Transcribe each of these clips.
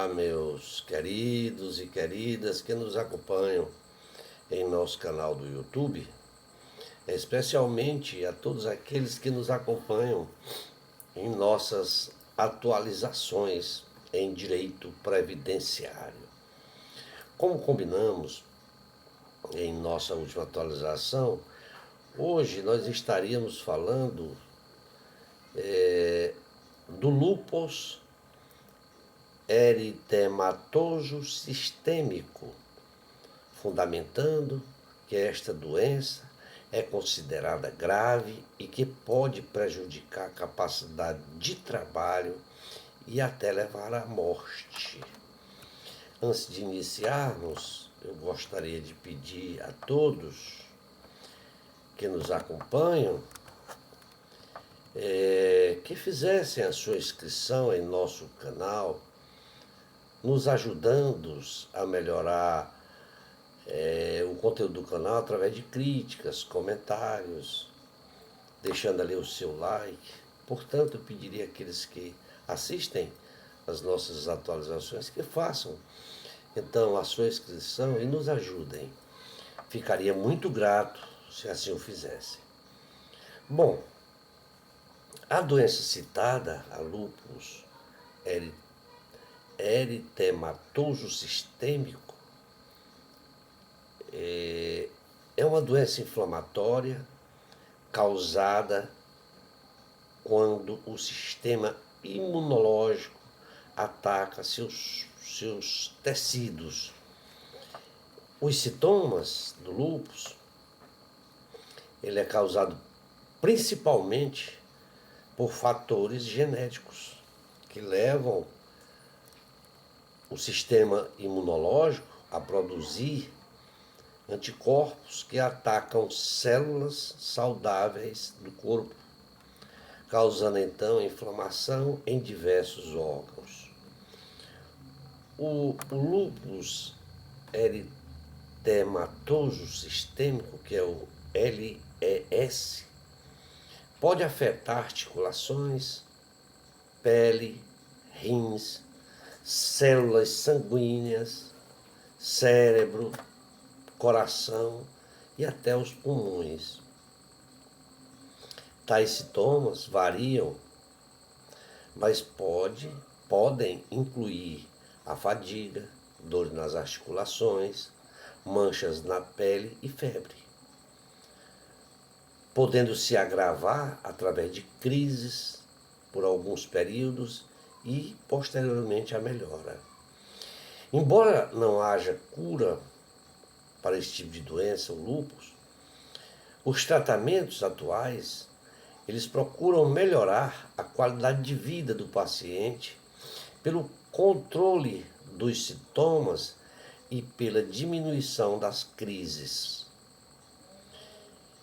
Olá, meus queridos e queridas que nos acompanham em nosso canal do YouTube, especialmente a todos aqueles que nos acompanham em nossas atualizações em direito previdenciário. Como combinamos em nossa última atualização, hoje nós estaríamos falando do lúpus eritematoso sistêmico, fundamentando que esta doença é considerada grave e que pode prejudicar a capacidade de trabalho e até levar à morte. Antes de iniciarmos, eu gostaria de pedir a todos que nos acompanham que fizessem a sua inscrição em nosso canal, nos ajudando a melhorar o conteúdo do canal através de críticas, comentários, deixando ali o seu like. Portanto, eu pediria àqueles que assistem as nossas atualizações que façam então a sua inscrição e nos ajudem. Ficaria muito grato se assim o fizessem. Bom, a doença citada, a lúpus eritematoso sistêmico, é uma doença inflamatória causada quando o sistema imunológico ataca seus tecidos. Os sintomas do lúpus, ele é causado principalmente por fatores genéticos que levam o sistema imunológico a produzir anticorpos que atacam células saudáveis do corpo, causando então inflamação em diversos órgãos. O lúpus eritematoso sistêmico, que é o LES, pode afetar articulações, pele, rins, células sanguíneas, cérebro, coração e até os pulmões. Tais sintomas variam, mas podem incluir a fadiga, dor nas articulações, manchas na pele e febre, podendo se agravar através de crises por alguns períodos e posteriormente a melhora. Embora não haja cura para esse tipo de doença, o lúpus, os tratamentos atuais, eles procuram melhorar a qualidade de vida do paciente pelo controle dos sintomas e pela diminuição das crises.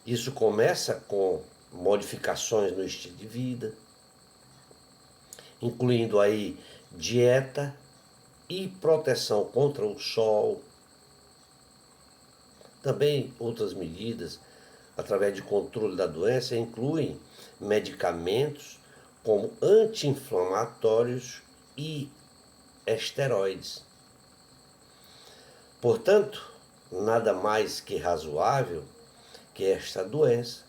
Isso começa com modificações no estilo de vida, incluindo aí dieta e proteção contra o sol. Também outras medidas através de controle da doença incluem medicamentos como anti-inflamatórios e esteroides. Portanto, nada mais que razoável que esta doença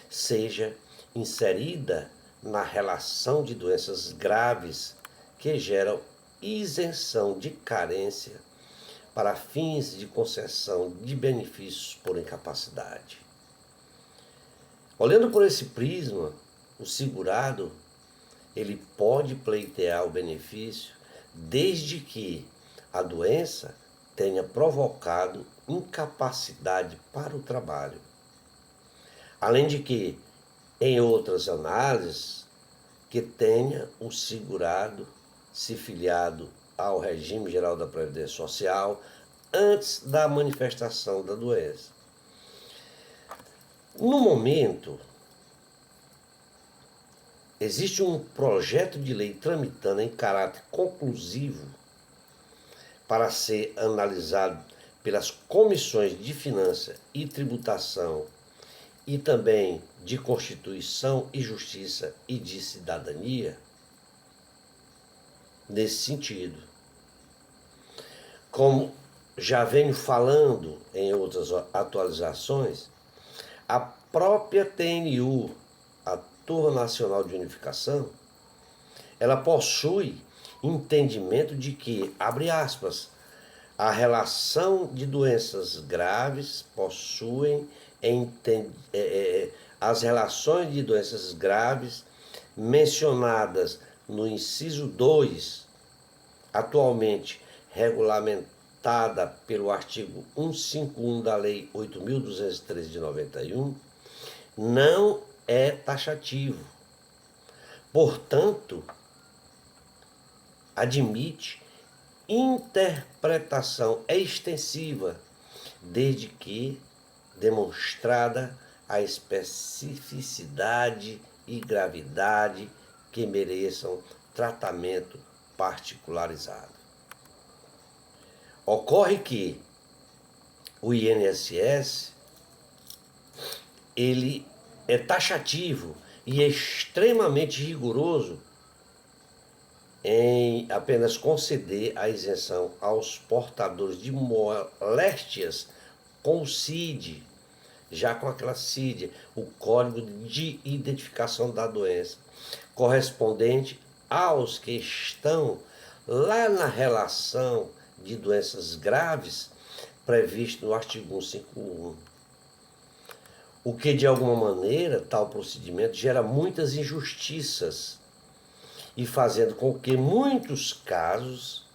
seja inserida na relação de doenças graves que geram isenção de carência para fins de concessão de benefícios por incapacidade. Olhando por esse prisma, o segurado ele pode pleitear o benefício desde que a doença tenha provocado incapacidade para o trabalho. Além de que, em outras análises, que tenha o segurado se filiado ao regime geral da Previdência Social antes da manifestação da doença. No momento, existe um projeto de lei tramitando em caráter conclusivo para ser analisado pelas comissões de Finanças e Tributação e também de Constituição e Justiça e de Cidadania, nesse sentido. como já venho falando em outras atualizações, a própria TNU, a Turma Nacional de Unificação, ela possui entendimento de que, abre aspas, a relação de doenças graves possuem as relações de doenças graves mencionadas no inciso 2, atualmente regulamentada pelo artigo 151 da Lei 8.213 de 91, não é taxativo. Portanto, admite interpretação extensiva, desde que demonstrada a especificidade e gravidade que mereçam tratamento particularizado. Ocorre que o INSS ele é taxativo e extremamente rigoroso em apenas conceder a isenção aos portadores de moléstias com o CID, já com aquela CID, o Código de Identificação da Doença, correspondente aos que estão lá na relação de doenças graves previsto no artigo 151. O que, de alguma maneira, tal procedimento gera muitas injustiças e fazendo com que muitos casos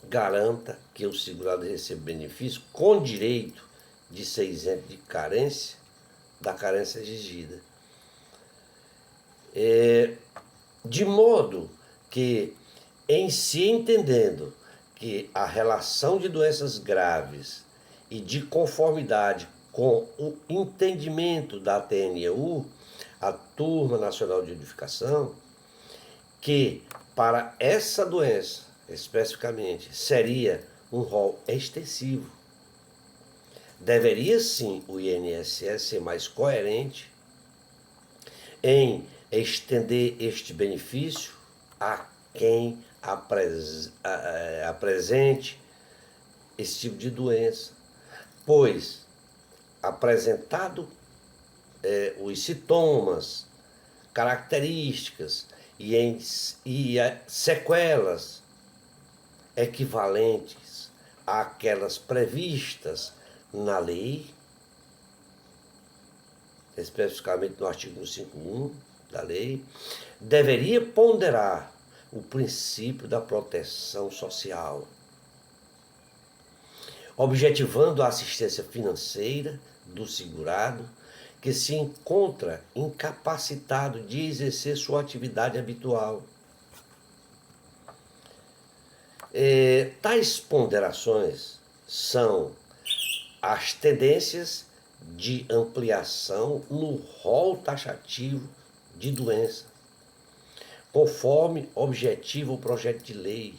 garanta que o segurado receba benefício com direito de ser isento de carência, da carência exigida. De modo que, em se entendendo que a relação de doenças graves e de conformidade com o entendimento da TNU, a Turma Nacional de Unificação, que para essa doença, especificamente, seria um rol extensivo. Deveria sim o INSS ser mais coerente em estender este benefício a quem apresente esse tipo de doença, pois apresentado os sintomas, características e sequelas equivalentes àquelas previstas na lei, especificamente no artigo 151 da lei, deveria ponderar o princípio da proteção social, objetivando a assistência financeira do segurado que se encontra incapacitado de exercer sua atividade habitual. Tais ponderações são as tendências de ampliação no rol taxativo de doença, conforme objetivo o projeto de lei,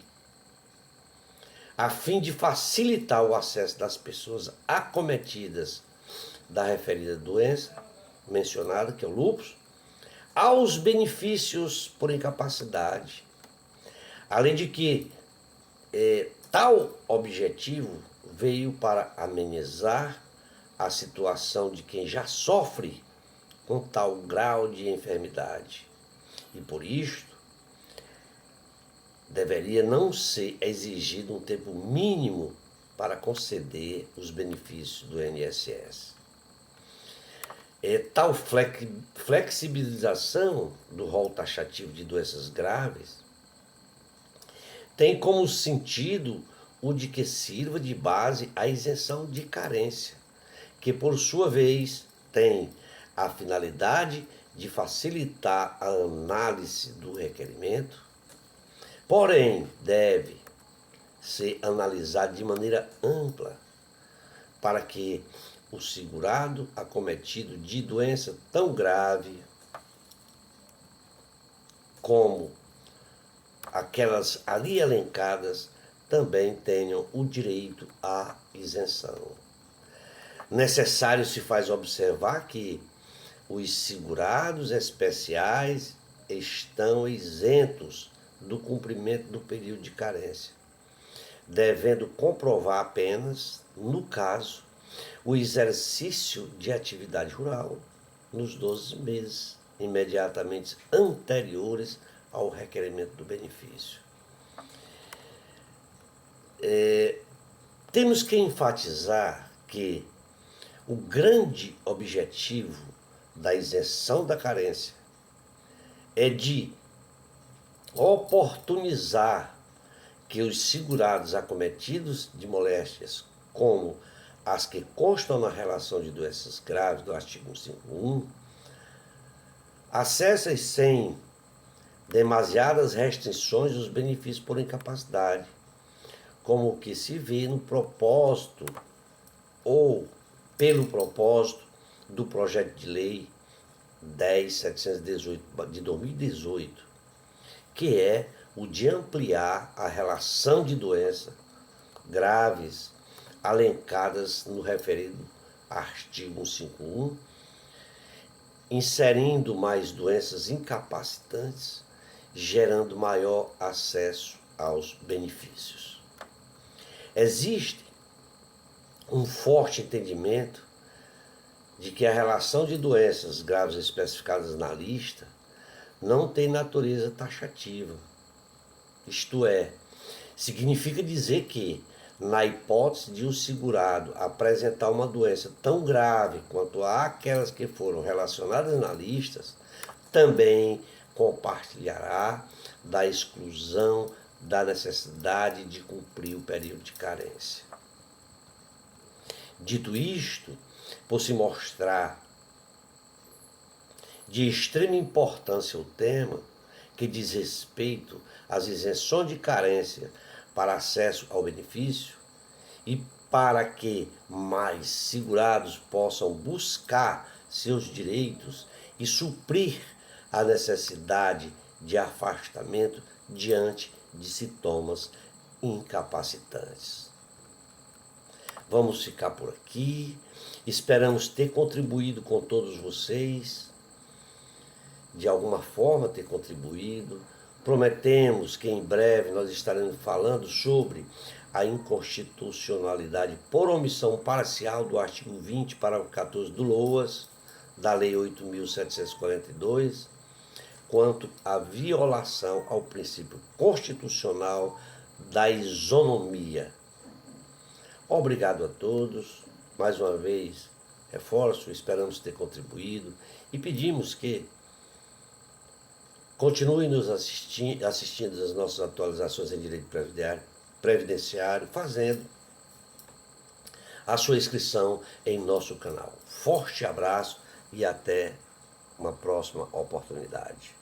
a fim de facilitar o acesso das pessoas acometidas da referida doença mencionada, que é o lúpus, aos benefícios por incapacidade. Além de que tal objetivo veio para amenizar a situação de quem já sofre com tal grau de enfermidade. E por isto, deveria não ser exigido um tempo mínimo para conceder os benefícios do INSS. Tal flexibilização do rol taxativo de doenças graves tem como sentido o de que sirva de base a isenção de carência, que por sua vez tem a finalidade de facilitar a análise do requerimento, porém deve ser analisado de maneira ampla para que o segurado acometido de doença tão grave como aquelas ali elencadas também tenham o direito à isenção. Necessário se faz observar que os segurados especiais estão isentos do cumprimento do período de carência, devendo comprovar apenas, no caso, o exercício de atividade rural nos 12 meses imediatamente anteriores ao requerimento do benefício. Temos que enfatizar que o grande objetivo da isenção da carência é de oportunizar que os segurados acometidos de moléstias, como as que constam na relação de doenças graves do artigo 151, acessem sem demasiadas restrições os benefícios por incapacidade, como o que se vê no propósito ou pelo propósito do projeto de lei 10.718 de 2018, que é o de ampliar a relação de doenças graves alencadas no referido artigo 151, inserindo mais doenças incapacitantes, gerando maior acesso aos benefícios. Existe um forte entendimento de que a relação de doenças graves especificadas na lista não tem natureza taxativa. Isto é, significa dizer que, na hipótese de um segurado apresentar uma doença tão grave quanto aquelas que foram relacionadas na lista, também compartilhará da exclusão da necessidade de cumprir o período de carência. Dito isto, por se mostrar de extrema importância o tema, que diz respeito às isenções de carência para acesso ao benefício, e para que mais segurados possam buscar seus direitos e suprir a necessidade de afastamento diante de sintomas incapacitantes. Vamos ficar por aqui. Esperamos ter contribuído com todos vocês, de alguma forma ter contribuído. Prometemos que em breve nós estaremos falando sobre a inconstitucionalidade por omissão parcial do artigo 20, parágrafo 14 do LOAS, da Lei 8.742, quanto à violação ao princípio constitucional da isonomia. Obrigado a todos. Mais uma vez, reforço, esperamos ter contribuído e pedimos que continue nos assistindo às nossas atualizações em direito previdenciário, fazendo a sua inscrição em nosso canal. Forte abraço e até uma próxima oportunidade.